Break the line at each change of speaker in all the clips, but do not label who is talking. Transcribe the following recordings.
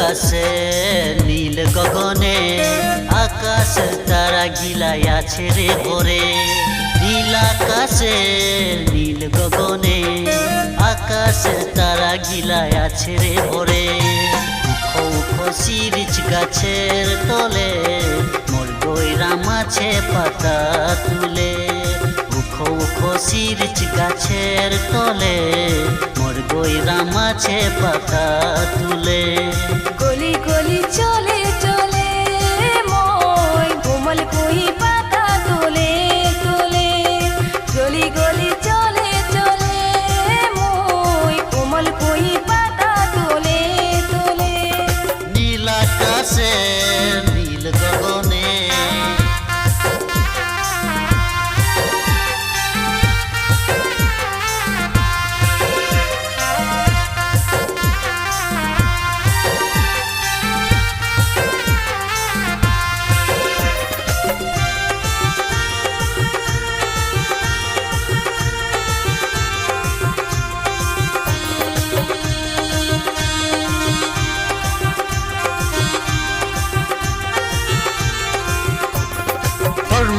আকাশে নীল গগনে আকাশের তারা গিলাই আছে রে ভরে। নীল আকাশে নীল গগনে আকাশের তারা গিলাই আছে রে ভরে। উখো উখো শিরিচ গাছের তলে মোর গয়রা মাছে পাতা তুলে। উখো উখো শিরিচ গাছের তলে মোর গয়রা মাছে পাতা তুলে।
গলি গলি চলে চলে মই কোমল কুহি পাতা তোলে তোলে। গলি গলি চলে চলে মই কোমল কুহি পাতা তোলে তোলে।
নীল আকাশে নীল গগনে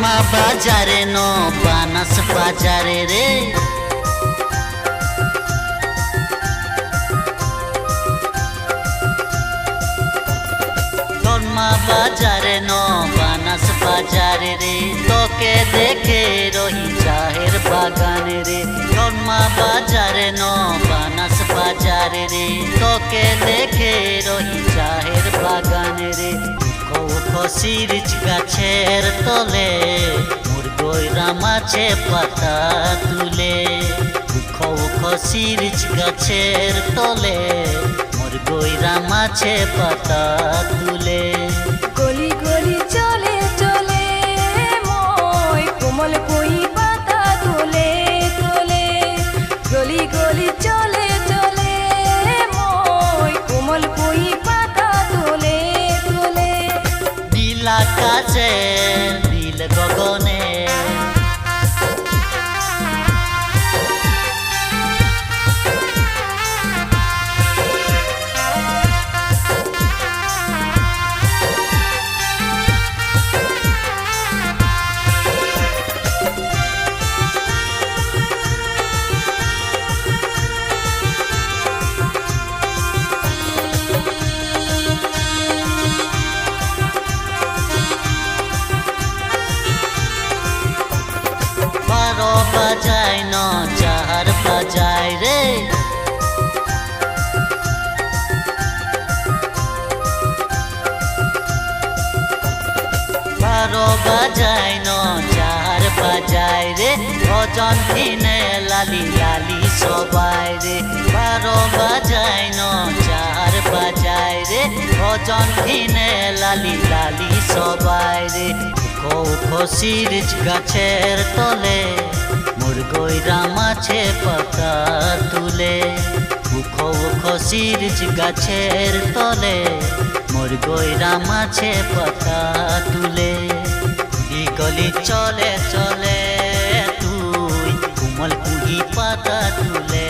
মা বাজারে ন বানাস বাজারে রে। মা বাজারে ন বানাস বাজারে রে। তোকে দেখে রহি চাহের বাগানে রে। মা বাজারে ন বানাস বাজারে রে। তোকে দেখে রহি চাহের বাগানে রে। উখো শিরিচ গাছের তলে মোর গয়রা মাছে পাতা তুলে। উখো উখো শিরিচ গাছের তলে মোর গয়রা মাছে পাতা তুলে।
গলি গলি চলে চলে মই কোমল কুহি পাতা তোলে তোলে। গলি গলি চলে চলে মই কোমল কুহি পাতা তোলে তোলে।
নীল আকাশে নীল গগনে বাজায় ন চার বাজায় রে। বারো বাজায় ন চার বাজায় রে। ভজন দিনে লালি লালি সবাই রে। বারো বাজায় ন চার বাজায় রে। ভজন দিনে লালি লালি সবাই রে। উখো শিরিচ গাছের তলে মোর গয়রা মাছে পাতা তুলে। উখো উখো শিরিচ গাছের তলে মোর গয়রা মাছে পাতা তুলে। গলি চলে চলে তুই কোমল কুহি পাতা তুলে।